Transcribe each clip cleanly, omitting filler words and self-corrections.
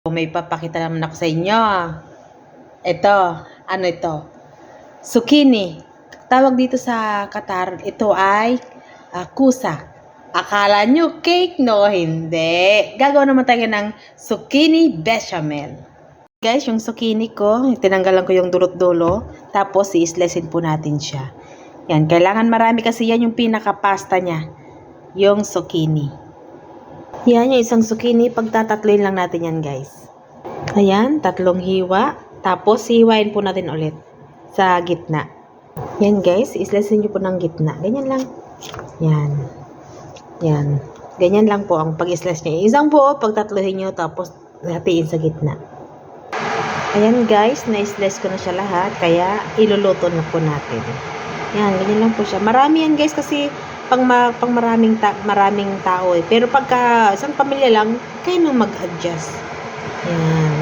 May papakita naman ako sa inyo. Ito, ano ito? Zucchini. Tawag dito sa Qatar, ito ay kusa. Akala nyo cake? No, hindi. Gagawa naman tayo ng zucchini bechamel. Guys, yung zucchini ko, tinanggalan ko yung dulot-dulo. Tapos, i-slicein po natin siya. Yan, kailangan marami kasi yan yung pinaka-pasta niya. Yung zucchini. Yan, yung isang zucchini, pagtatatloin lang natin yan, guys. Ayan, 3 hiwa. Tapos, hiwain po natin ulit sa gitna. Yan, guys, i-slicein nyo po ng gitna. Ganyan lang. Yan. Yan. Ganyan lang po ang pag-slice nyo. Isang buo, pagtatlohin nyo, tapos hatiin sa gitna. Ayan, guys, na-slice ko na siya lahat, kaya iluluto na po natin. Yan, ganyan lang po siya. Marami yan, guys, kasi pang maraming tao eh. Pero pagka isang pamilya lang, kayo nang mag-adjust. Yan.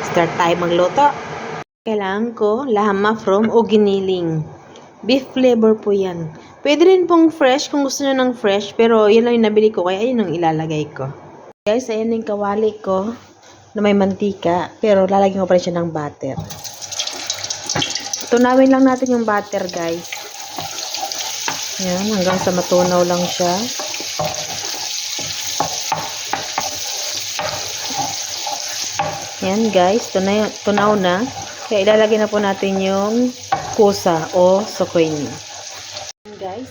Start tayo magluto. Kailangan ko laham from o giniling. Beef flavor po yan. Pwede rin pong fresh kung gusto nyo ng fresh, pero yan lang yung nabili ko, kaya yun ang ilalagay ko. Guys, ayan yung kawali ko na may mantika, pero lalagyan ko pa rin siya ng butter. Tunawin lang natin yung butter, guys. Yan, hanggang sa matunaw lang siya. Yan, guys, tunaw na. Kaya ilalagay na po natin yung kusa o zucchini. Yan, guys.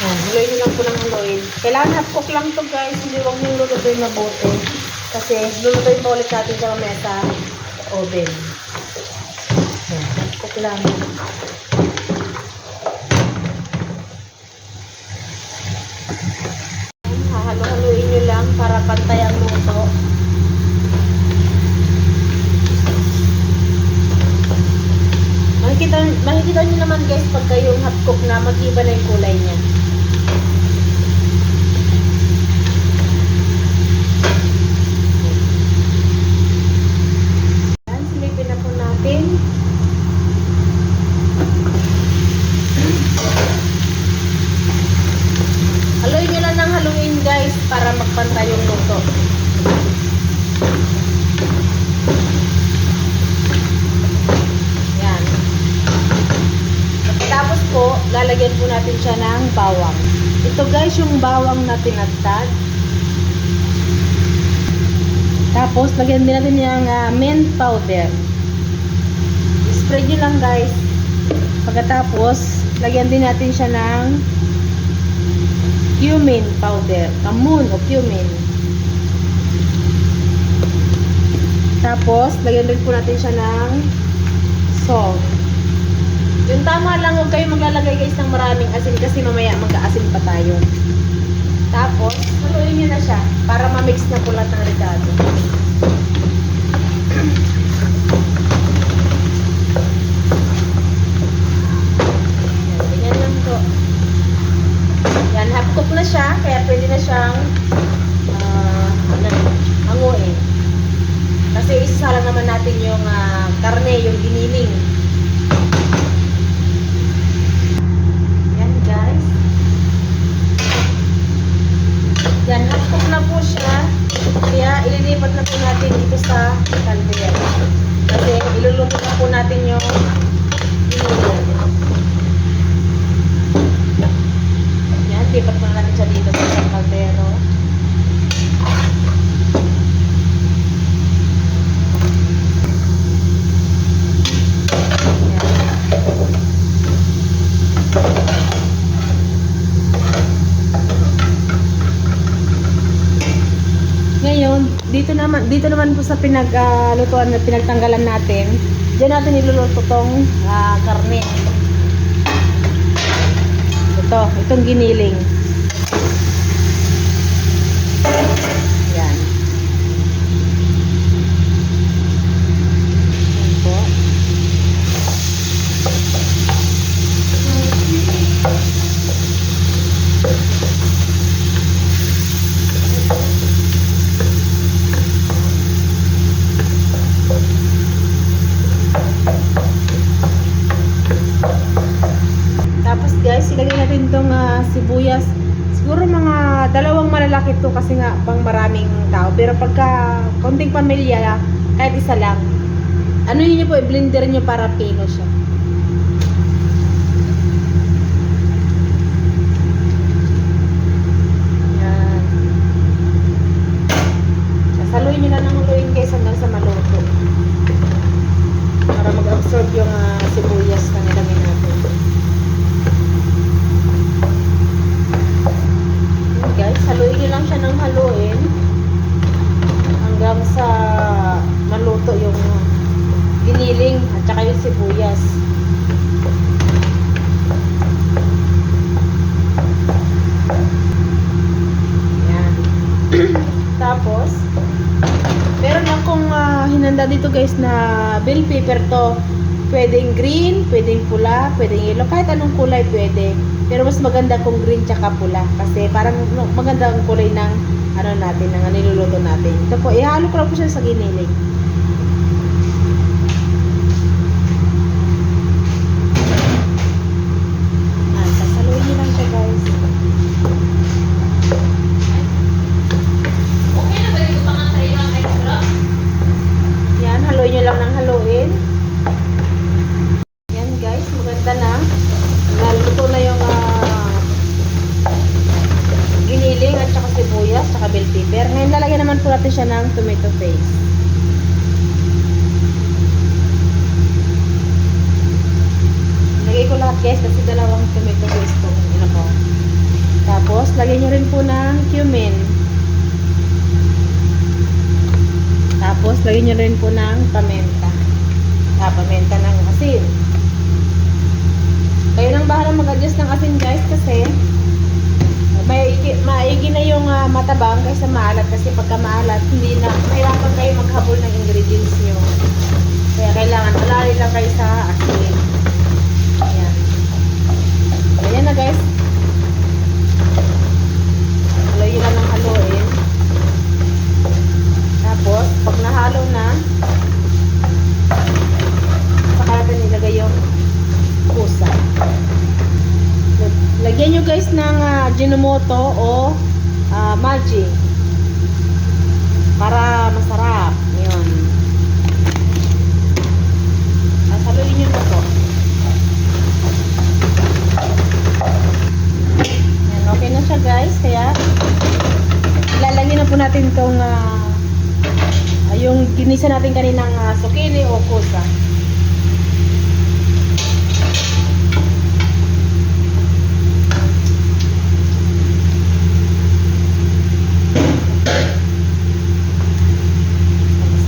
Yan, haluin nyo lang po ng haluin. Kailangan half cook lang to, guys. Hindi wag nyo lulutuin mabuti. Kasi lulutuin pa ulit natin sa mesa oven. Yan, half cook lang. Hahalo-haluin nyo lang para pantay ang luto. Makikita nyo naman, guys, pagka yung half cook na, mag-iba na yung kulay niya. Yan, silipin na po natin. Haluin nyo lang ng haluin, guys, para magpantay yung luto. Yan. Tapos po, lalagyan po natin siya ng bawang. Ito, guys, yung bawang na tinagtad. Tapos, lagyan din natin yung mint powder. Spread nyo lang, guys. Pagkatapos, lagyan din natin siya ng cumin powder, kamun o cumin. Tapos, lagyan din po natin siya ng salt. Yung tama lang, huwag kayo maglalagay, guys, ng maraming asin kasi mamaya mag-aasin pa tayo. Tapos, haluin nyo na siya para ma-mix na po lahat ng ricado. Ganyan lang po. Yan, half cook na siya, kaya pwede na siyang hanguin. Kasi isasalang naman natin yung karne, yung giniling. Yan, guys. Yan, half cook na po siya. Kaya ililipat na po natin dito sa caldera. Kasi iluluto na po natin yung giniling. Lipat na natin siya dito sa isang kaldero. Ngayon, dito naman po sa pinaglutuan na pinagtanggalan natin, diyan natin iluluto tong karne. Itong giniling. Yan. Yan po. Tapos, guys, ilagay natin itong sibuyas Siguro mga dalawang malalaki to kasi nga pang maraming tao. Pero pagka konting pamilya, kahit isa lang. Ano yun po, i-blender nyo para pino siya. Yan. Sasaluin nyo na ng huluin guys hanggang sa maluto. Para mag-absorb yung sibuyas na nilagay natin. Yan guys, haluin nyo lang siya ng haluin hanggang sa maluto yung giniling at saka yung sibuyas. Yan. Tapos, meron akong hinanda dito guys na bell pepper to. Pwedeng green, pwedeng pula, pwedeng yellow. Kahit anong kulay pwede. Pero mas maganda kung green tsaka pula. Kasi parang maganda ang kulay ng ano natin, ng niluluto natin. Ito po, ihalo ko lang po siya sa giniling. Sasaluin nyo lang siya guys. Yan, haluin nyo lang ng haluin. Yan guys, maganda na. Naluto na yung giniling at saka sibuyas, saka bell pepper. Ngayon lalagyan naman po natin siya ng tomato paste. Lagay ko lahat guys kasi dalawang tomato paste po. Tapos, lagyan nyo rin po ng cumin. Tapos, lagyan nyo rin po ng paminta. Paminta ng asin. Kayo nang bahala mag-adjust ng asin guys kasi maigi na yung matabang kaysa maalat. Kasi pagka maalat, hindi na, mahirapan kayo maghabol ng ingredients nyo. Kaya kailangan alari lang kayo sa asin. Ayan. Ayan na guys. Haluin lang ng haluin. Tapos, pag nahalo na, saka natin ilagay yung kusa. Lagyan nyo guys ng Ajinomoto o Maggi para masarap. Yun. Haluin nyo na po. Yan, okay na siya guys. Kaya ilalagyan na po natin itong yung ginisa natin kaninang zucchini o kusa.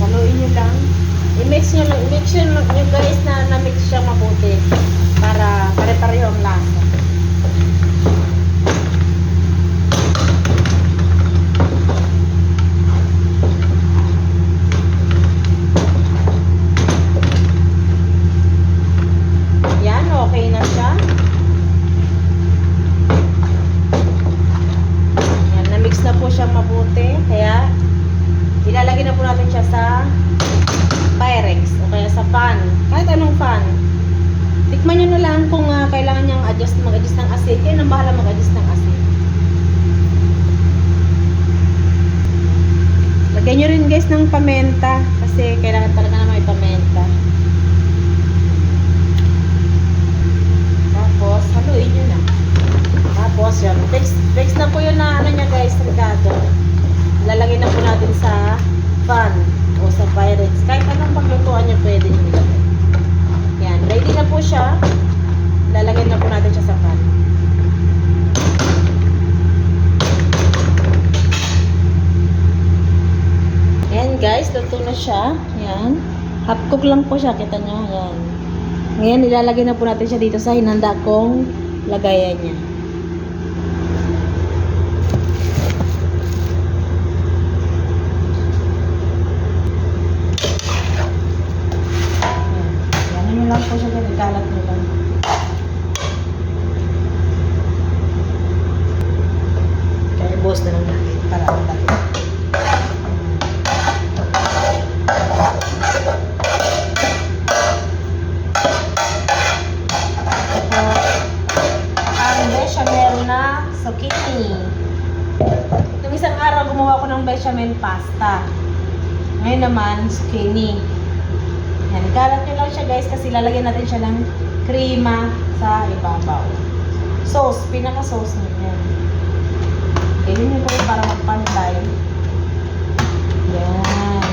Saluin nyo lang. I-mix nyo guys na na-mix siya mabuti para pare-pareho ang lasa. Okay na siya. Yan, na-mix na po siyang mabuti. Kaya, ilalagay na po natin siya sa Pyrex o kaya sa pan. Kahit anong pan. Tikman nyo na lang kung kailangan niyang mag-adjust ng asin. Kayo nang bahala mag-adjust ng asin. Lagyan nyo rin guys ng pamenta. Kasi kailangan talaga na may pamenta. Tapos, haluin nyo na. Tapos, yun. Text na po yun na ano niya guys, ricado. Lalagay na po natin sa pan o sa Pyrex. Kahit anong paglutuan nyo pwede nyo ilagay. Yan. Ready na po siya. Lalagay na po natin siya sa pan. Yan guys, luto na siya. Yan. Half cook lang po siya. Kita nyo. Yan. Ngayon, ilalagay na po natin siya dito sa hinanda kong lagayan niya. Yan nyo lang po siya, ikalat nyo lang. Kaya boss na lang natin para ang dami. Bechamel na zucchini. zucchini. Nung isang araw, gumawa ko ng bechamel pasta. Ngayon naman, zucchini. Yan, ikalat nyo lang siya guys kasi lalagyan natin siya ng krema sa ibabaw. Sauce, pinaka-sauce nyo yan. Ganyan nyo po para magpantay. Yan.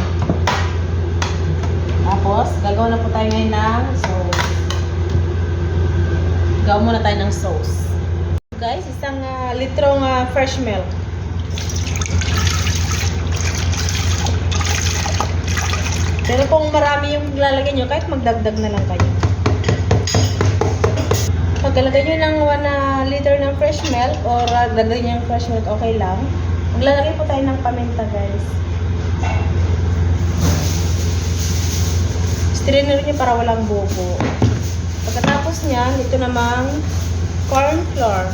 Tapos, gagawa na po tayo ngayon ng sauce. Gagawa muna tayo ng sauce. Guys, isang litrong fresh milk. Pero kung marami yung lalagyan nyo, kahit magdagdag na lang kayo. Pagkalagay nyo ng 1 liter ng fresh milk or dagdag nyo yung fresh milk, okay lang. Maglalagay po tayo ng paminta, guys. Strainer nyo para walang bubo. Pagkatapos nyan, ito namang corn flour.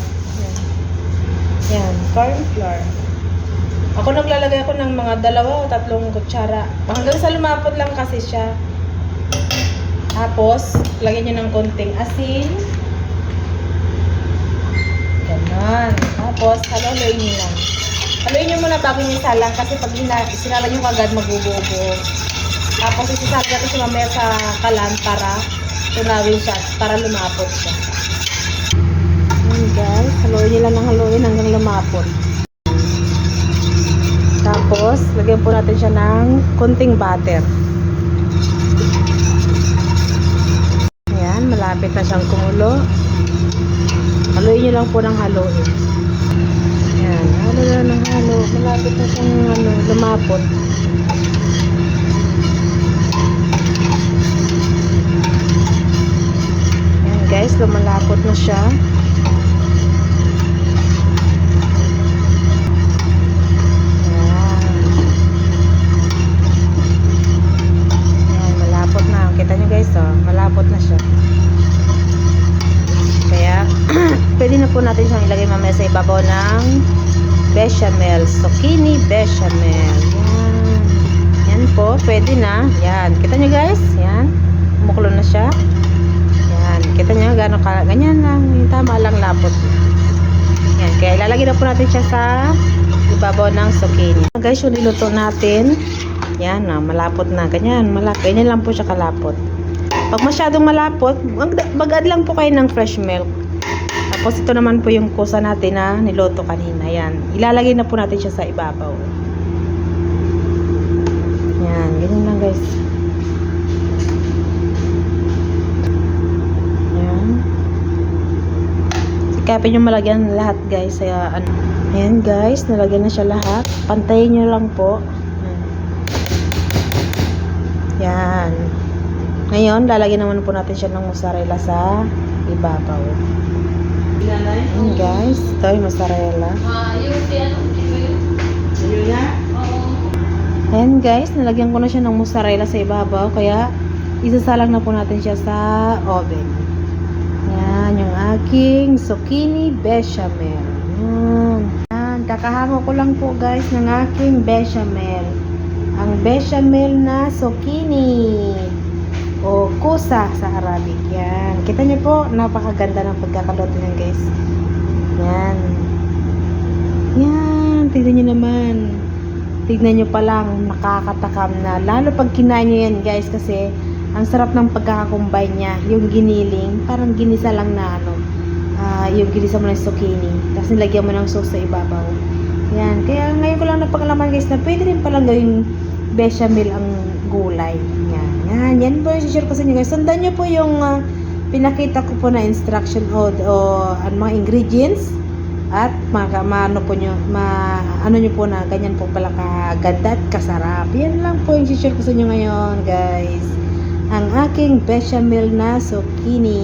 Yan, corn flour. Ako naglalagay ako ng mga 2 o 3 kutsara. Hanggang sa lumapot lang kasi siya. Tapos, lagyan nyo ng konting asin. Ganon. Tapos, haluin nyo lang. Haluin nyo muna bago nyo salang kasi pag sinala nyo kagad magbububo. Tapos, isasala natin siya mamaya sa kalan para tunawin siya, para lumapot siya. Ayan guys, haluin nyo lang ng haluin hanggang lumapot. Tapos, lagyan po natin siya ng konting butter. Ayan, malapit na siyang kumulo. Haluin nyo lang po ng haluin. Ayan, halo na ng halo. Malapit na siyang lumapot. Ayan guys, lumalapot na siya. Malapot na siya. Kaya, pwede na po natin siyang ilagay mamaya sa ibabaw ng bechamel. Zucchini bechamel. Yan. Yan po, pwede na. Yan. Kita nyo guys? Yan. Umukulo na siya. Yan. Kita nyo gano'n ka. Ganyan lang. Yung tama lang lapot. Yan. Kaya ilalagay na po natin siya sa ibabaw ng zucchini. Guys, yung niluto natin. Yan. Malapot na. Ganyan. Malapot. Ganyan lang po siya kalapot. Pag masyadong malapot, mag-add lang po kayo ng fresh milk. Tapos ito naman po yung kusa natin na niloto kanina. Yan. Ilalagay na po natin siya sa ibabaw. Yan. Ganyan lang guys. Yan. Sikapin nyo malagyan lahat guys. Ayan guys. Nalagyan na siya lahat. Pantayin nyo lang po. Yan. Ngayon, lalagyan naman po natin siya ng mozzarella sa ibabaw. Ayan guys, ito yung mozzarella. Ayan guys, nalagyan ko na siya ng mozzarella sa ibabaw. Kaya, isasalang na po natin siya sa oven. Ayan, yung aking zucchini bechamel. Ayan, kakahango ko lang po guys ng aking bechamel. Ang bechamel na zucchini. O kusa sa Arabic. Yan. Kita niyo po, napakaganda ng pagkakaluto niyan guys. Yan. Yan. Tignan niyo naman. Tignan niyo pa lang, nakakatakam na. Lalo pag kinain niyo yan guys kasi ang sarap ng pagkakakumbay niya. Yung giniling, parang ginisa lang na yung ginisa mo ng zucchini. Tapos nilagyan mo ng sauce sa ibabaw. Yan. Kaya ngayon ko lang napagalaman guys na pwede rin palang gawing bechamel ang gulay. Yan. Yan po yung share ko sa inyo guys. Sundan nyo po yung pinakita ko po na instruction o mga ingredients at ano nyo po na ganyan po pala kaganda at kasarap. Yan lang po yung share ko sa inyo ngayon guys. Ang aking bechamel na zucchini.